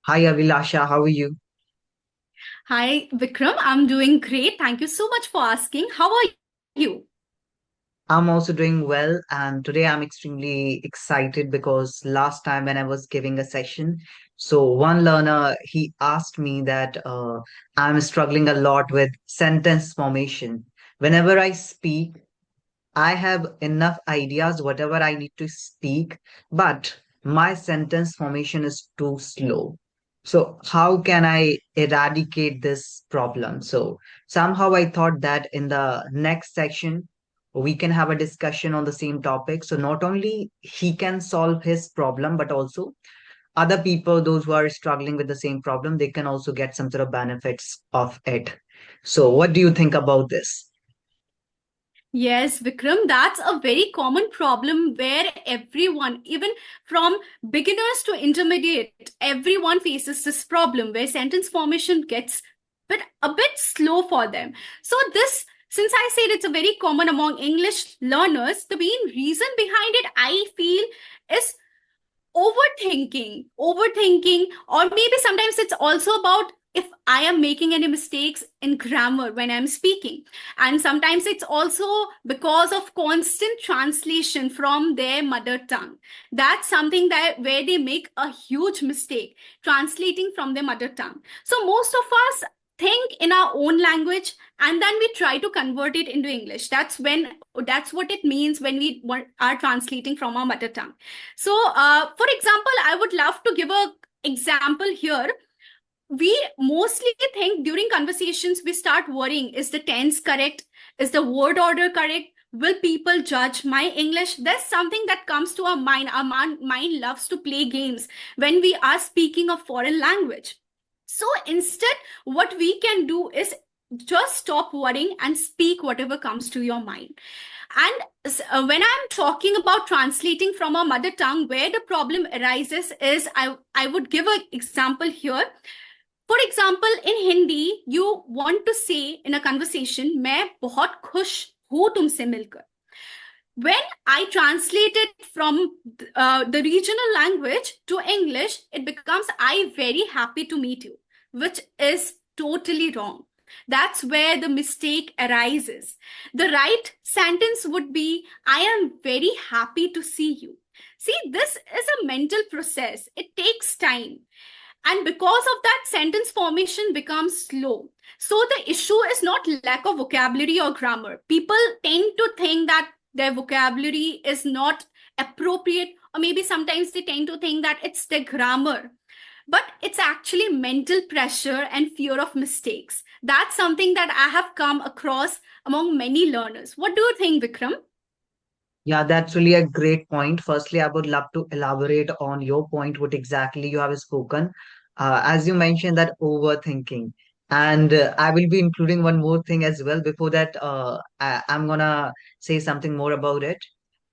Hi Avilasha, how are you? Hi, Vikram. I'm doing great. Thank you so much for asking. How are you? I'm also doing well, and today I'm extremely excited because last time when I was giving a session, so one learner he asked me that I'm struggling a lot with sentence formation. Whenever I speak, I have enough ideas, whatever I need to speak, but my sentence formation is too slow. So, how can I eradicate this problem? So, somehow I thought that in the next section, we can have a discussion on the same topic. So, not only he can solve his problem, but also other people, those who are struggling with the same problem, they can also get some sort of benefits of it. So, what do you think about this? Yes, Vikram, that's a very common problem where everyone, even from beginners to intermediate, everyone faces this problem where sentence formation gets a bit slow for them. So since I said it's a very common among English learners, the main reason behind it, I feel, is overthinking, or maybe sometimes it's also about if I am making any mistakes in grammar when I'm speaking. And sometimes it's also because of constant translation from their mother tongue. That's something that where they make a huge mistake, translating from their mother tongue. So most of us think in our own language, and then we try to convert it into English. That's what it means when are translating from our mother tongue. So, for example, I would love to give a example here. We mostly think during conversations, we start worrying, is the tense correct? Is the word order correct? Will people judge my English? There's something that comes to our mind. Mind loves to play games when we are speaking a foreign language. So instead, what we can do is just stop worrying and speak whatever comes to your mind. And when I'm talking about translating from a mother tongue, where the problem arises is I would give an example here. For example, in Hindi, you want to say in a conversation, मैं बहुत खुश हूँ तुमसे मिलकर. When I translate it from the regional language to English, it becomes I very happy to meet you, which is totally wrong. That's where the mistake arises. The right sentence would be I am very happy to see you. See, this is a mental process. It takes time. And because of that, sentence formation becomes slow. So the issue is not lack of vocabulary or grammar. People tend to think that their vocabulary is not appropriate, or maybe sometimes they tend to think that it's their grammar. But it's actually mental pressure and fear of mistakes. That's something that I have come across among many learners. What do you think, Vikram? Yeah, that's really a great point. Firstly, I would love to elaborate on your point, what exactly you have spoken. As you mentioned, that overthinking. And I will be including one more thing as well. Before that, I'm gonna say something more about it.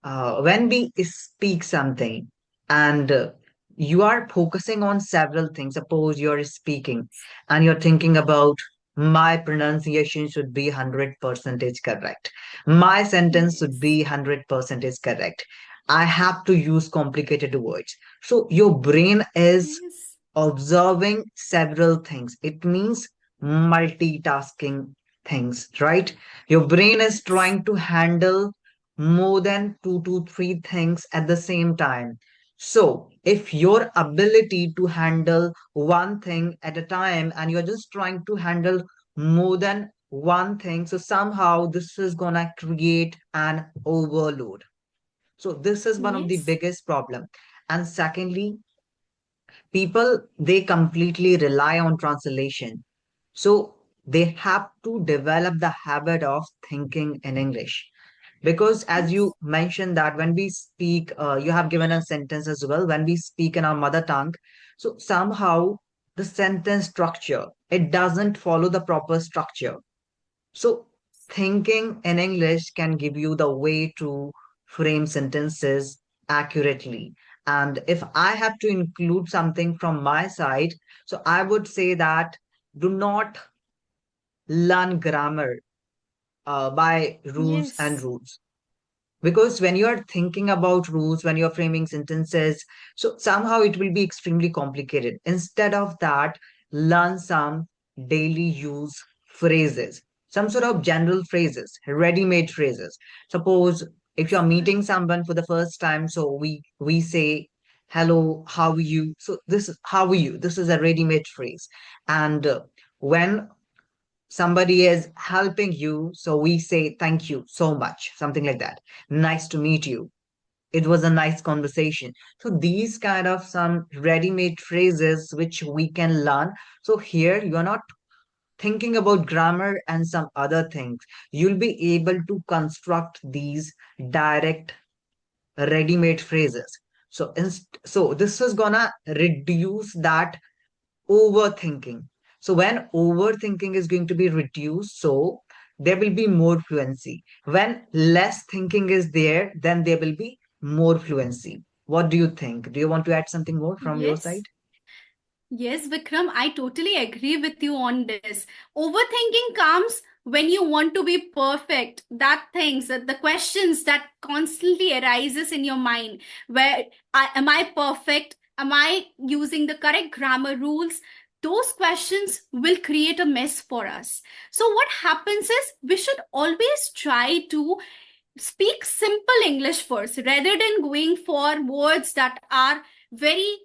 When we speak something and you are focusing on several things, suppose you're speaking and you're thinking about my pronunciation should be 100% correct. My sentence should Yes. be 100% correct. I have to use complicated words. So your brain is Yes. observing several things. It means multitasking things, right? Your brain is Yes. trying to handle more than two to three things at the same time. So, if your ability to handle one thing at a time and you're just trying to handle more than one thing, so somehow this is gonna create an overload. So, this is one of the Yes. biggest problem. And secondly, people they completely rely on translation, so they have to develop the habit of thinking in English, because as you Yes. mentioned that when we speak, you have given a sentence as well, when we speak in our mother tongue, so somehow the sentence structure, it doesn't follow the proper structure. So, thinking in English can give you the way to frame sentences accurately. And if I have to include something from my side, so I would say that do not learn grammar by rules and Yes. rules. Because when you are thinking about rules, when you're framing sentences, so somehow it will be extremely complicated. Instead of that, learn some daily use phrases, some sort of general phrases, ready-made phrases. Suppose if you're meeting someone for the first time, so we say hello, how are you, so this is how are you, this is a ready-made phrase. And when somebody is helping you, so we say thank you so much, something like that. Nice to meet you. It was a nice conversation. So these kind of some ready-made phrases which we can learn. So here you are not thinking about grammar and some other things. You'll be able to construct these direct ready-made phrases. So this is gonna reduce that overthinking. So when overthinking is going to be reduced, so there will be more fluency. When less thinking is there, then there will be more fluency. What do you think? Do you want to add something more from your side? Yes. Yes, Vikram, I totally agree with you on this. Overthinking comes when you want to be perfect. That things, that the questions that constantly arises in your mind, where am I perfect? Am I using the correct grammar rules? Those questions will create a mess for us. So what happens is we should always try to speak simple English first rather than going for words that are very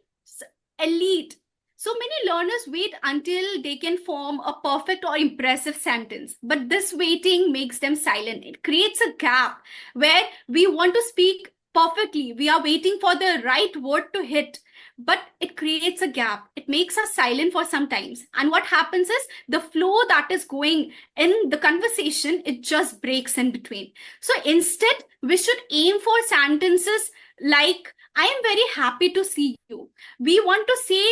elite. So many learners wait until they can form a perfect or impressive sentence, but this waiting makes them silent. It creates a gap where we want to speak perfectly. We are waiting for the right word to hit, but it creates a gap. It makes us silent for some times. And what happens is the flow that is going in the conversation, it just breaks in between. So instead, we should aim for sentences like, I am very happy to see you. We want to say,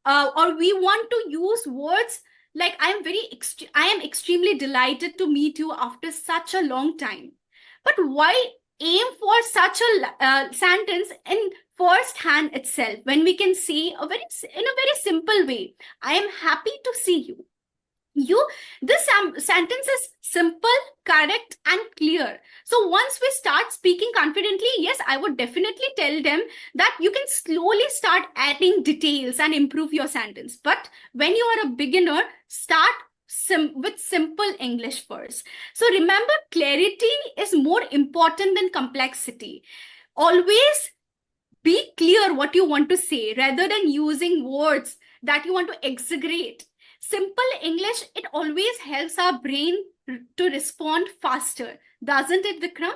or we want to use words like, I am extremely delighted to meet you after such a long time. But why aim for such a sentence in first hand itself when we can say in a very simple way, I am happy to see you. You This sentence is simple, correct, and clear. So once we start speaking confidently, yes, I would definitely tell them that you can slowly start adding details and improve your sentence. But when you are a beginner, start with simple English first. So remember, clarity is more important than complexity. Always be clear what you want to say rather than using words that you want to exaggerate. Simple English, it always helps our brain to respond faster, doesn't it, Vikram?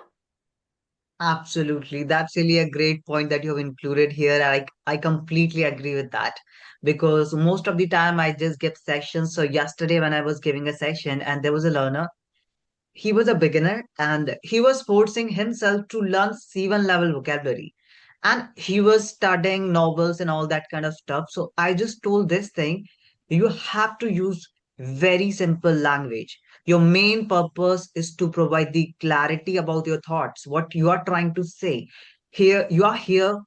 Absolutely. That's really a great point that you have included here. I completely agree with that because most of the time I just give sessions. So yesterday when I was giving a session and there was a learner, he was a beginner and he was forcing himself to learn C1 level vocabulary. And he was studying novels and all that kind of stuff. So I just told this thing, you have to use very simple language. Your main purpose is to provide the clarity about your thoughts, what you are trying to say. Here, you are here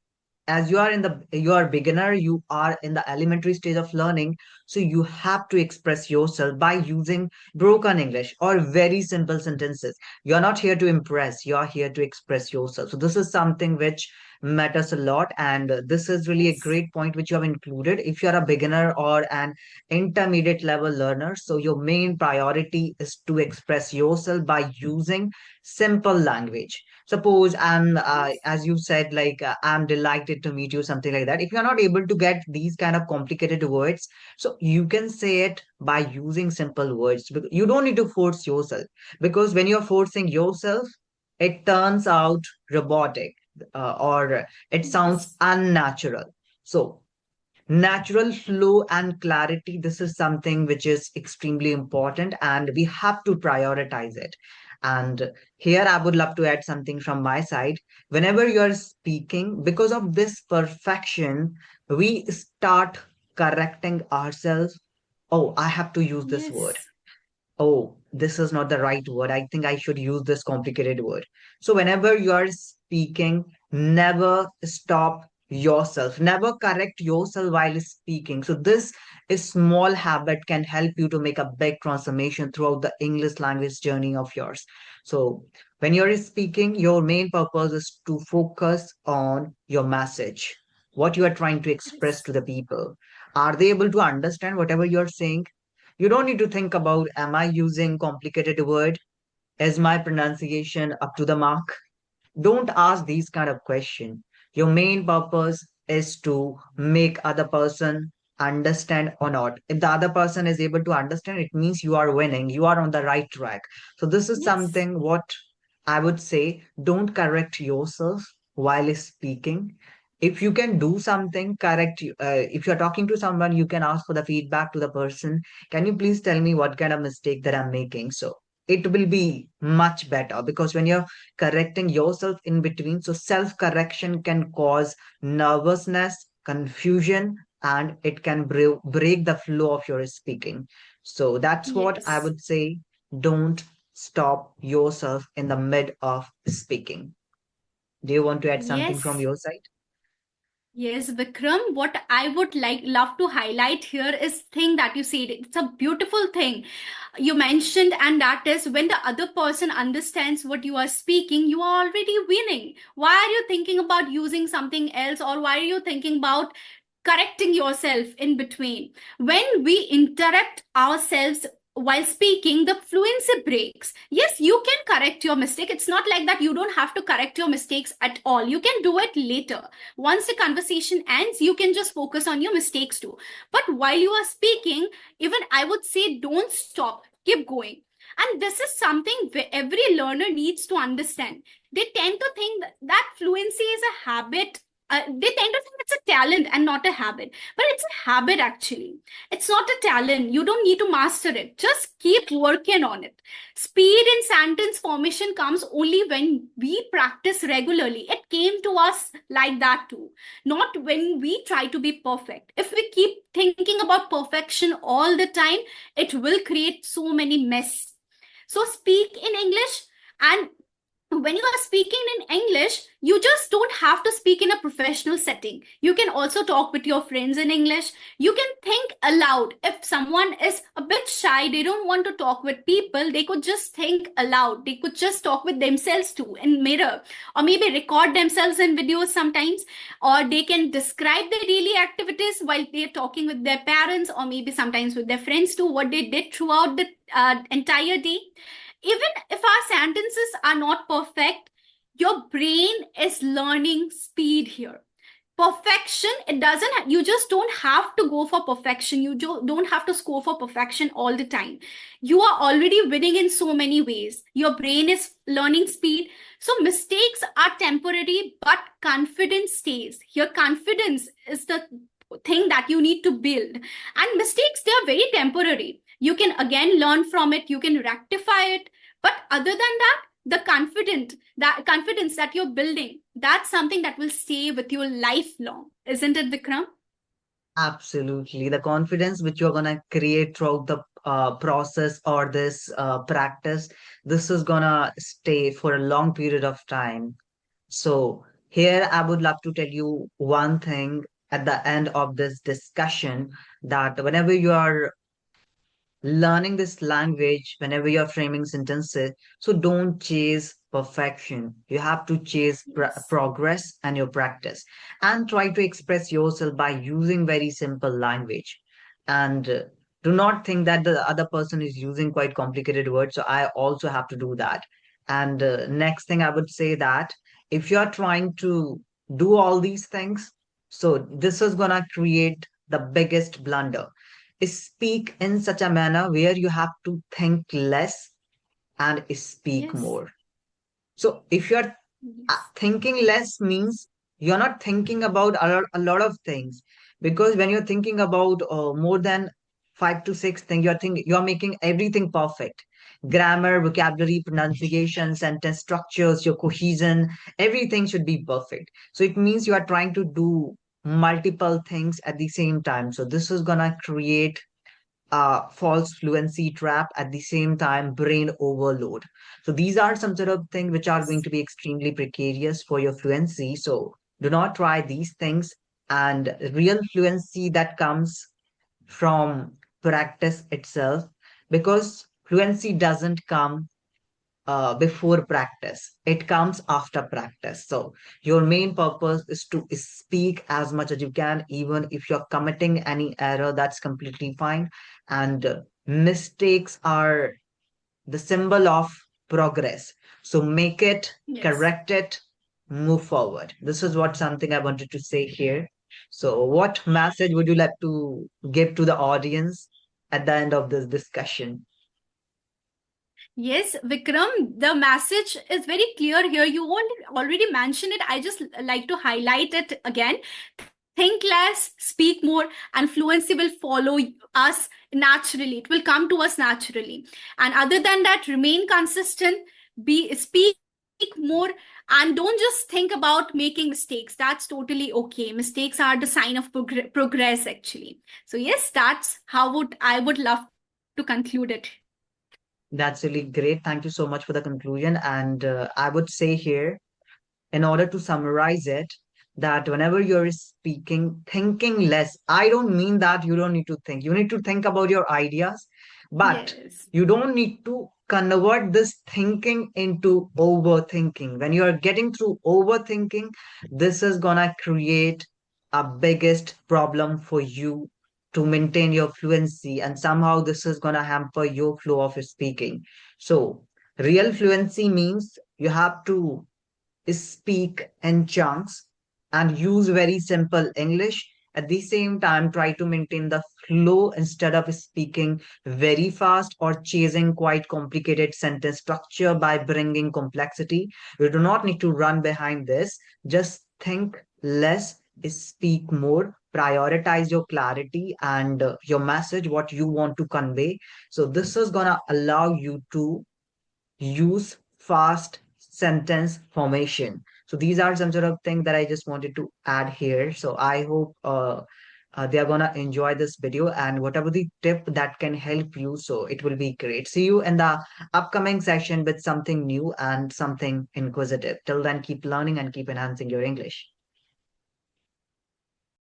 as you are a beginner, you are in the elementary stage of learning, so you have to express yourself by using broken English or very simple sentences. You're not here to impress, you're here to express yourself. So this is something which matters a lot, and this is really a Yes. great point which you have included. If you're a beginner or an intermediate level learner, so your main priority is to express yourself by using simple language. Suppose I'm as you said, like I'm delighted to meet you, something like that. If you're not able to get these kind of complicated words, so you can say it by using simple words. You don't need to force yourself, because when you're forcing yourself, it turns out robotic, or it sounds Yes. unnatural. So natural flow and clarity, this is something which is extremely important and we have to prioritize it. And here I would love to add something from my side. Whenever you're speaking, because of this perfection, we start correcting ourselves. Oh, I have to use this word. Yes. Oh, this is not the right word. I think I should use this complicated word. So whenever you are speaking, never stop yourself. Never correct yourself while speaking. So this is small habit can help you to make a big transformation throughout the English language journey of yours. So when you're speaking, your main purpose is to focus on your message, what you are trying to express Yes. to the people. Are they able to understand whatever you're saying? You don't need to think about, am I using complicated word? Is my pronunciation up to the mark? Don't ask these kind of questions. Your main purpose is to make other person understand or not. If the other person is able to understand, it means you are winning, you are on the right track. So this is Yes. something what I would say. Don't correct yourself while speaking. If you can do something correct, if you're talking to someone, you can ask for the feedback to the person. Can you please tell me what kind of mistake that I'm making? So it will be much better, because when you're correcting yourself in between. So self correction can cause nervousness, confusion, and it can break the flow of your speaking. So that's what I Yes. would say. Don't stop yourself in the mid of speaking. Do you want to add something from Yes. your side? Yes, Vikram, what I would like love to highlight here is thing that you said. It's a beautiful thing you mentioned, and that is when the other person understands what you are speaking, you are already winning. Why are you thinking about using something else, or why are you thinking about correcting yourself in between? When we interrupt ourselves while speaking, the fluency breaks. Yes, you can correct your mistake. It's not like that you don't have to correct your mistakes at all. You can do it later. Once the conversation ends, you can just focus on your mistakes too. But while you are speaking, even I would say don't stop, keep going. And this is something every learner needs to understand. They tend to think that fluency is a habit. They tend to think it's a talent and not a habit, but it's a habit actually. It's not a talent. You don't need to master it. Just keep working on it. Speed in sentence formation comes only when we practice regularly. It came to us like that too, not when we try to be perfect. If we keep thinking about perfection all the time, it will create so many mess. So speak in English, and when you are speaking in English, you just don't have to speak in a professional setting. You can also talk with your friends in English. You can think aloud. If someone is a bit shy, they don't want to talk with people, they could just think aloud. They could just talk with themselves too in mirror, or maybe record themselves in videos sometimes, or they can describe their daily activities while they're talking with their parents, or maybe sometimes with their friends too, what they did throughout the entire day. Even if our sentences are not perfect, your brain is learning speed here. Perfection, it doesn't, you just don't have to go for perfection. You don't have to score for perfection all the time. You are already winning in so many ways. Your brain is learning speed. So mistakes are temporary, but confidence stays. Your confidence is the thing that you need to build. And mistakes, they are very temporary. You can again learn from it, you can rectify it. But other than that, the confidence that you're building, that's something that will stay with you lifelong, isn't it, Vikram? Absolutely. The confidence which you're gonna create throughout the process or this practice, this is gonna stay for a long period of time. So here I would love to tell you one thing at the end of this discussion, that whenever you are learning this language, whenever you're framing sentences, so don't chase perfection. You have to chase Yes. progress and your practice, and try to express yourself by using very simple language. And do not think that the other person is using quite complicated words, so I also have to do that. And next thing I would say that if you're trying to do all these things, so this is gonna create the biggest blunder. Speak in such a manner where you have to think less and speak Yes. more. So if you're Yes. thinking less, means you're not thinking about a lot of things, because when you're thinking about more than 5 to 6 things, you're making everything perfect. Grammar, vocabulary, pronunciation, sentence structures, your cohesion, everything should be perfect. So it means you are trying to do multiple things at the same time. So this is gonna create false fluency trap, at the same time brain overload. So these are some sort of things which are going to be extremely precarious for your fluency. So Do not try these things. And real fluency that comes from practice itself, because fluency doesn't come before practice. It comes after practice. So your main purpose is to speak as much as you can, even if you're committing any error, that's completely fine. And mistakes are the symbol of progress. So make it, Yes. correct it, move forward. This is what something I wanted to say here. So what message would you like to give to the audience at the end of this discussion? Yes, Vikram, the message is very clear here. You already mentioned it. I just like to highlight it again. Think less, speak more, and fluency will follow us naturally. It will come to us naturally. And other than that, remain consistent, be speak more, and don't just think about making mistakes. That's totally okay. Mistakes are the sign of progress, actually. So yes, that's how would I would love to conclude it. That's really great. Thank you so much for the conclusion. And I would say here, in order to summarize it, that whenever you're speaking, thinking less, I don't mean that you don't need to think. You need to think about your ideas, but Yes. you don't need to convert this thinking into overthinking. When you are getting through overthinking, this is gonna create a biggest problem for you to maintain your fluency, and somehow this is gonna hamper your flow of speaking. So real fluency means you have to speak in chunks and use very simple English. At the same time, try to maintain the flow instead of speaking very fast or chasing quite complicated sentence structure by bringing complexity. You do not need to run behind this. Just think less, speak more, prioritize your clarity and your message, what you want to convey. So, this is going to allow you to use fast sentence formation. So these are some sort of things that I just wanted to add here. So I hope they are gonna enjoy this video, and whatever the tip that can help you, so it will be great. See you in the upcoming session with something new and something inquisitive. Till then, keep learning and keep enhancing your English.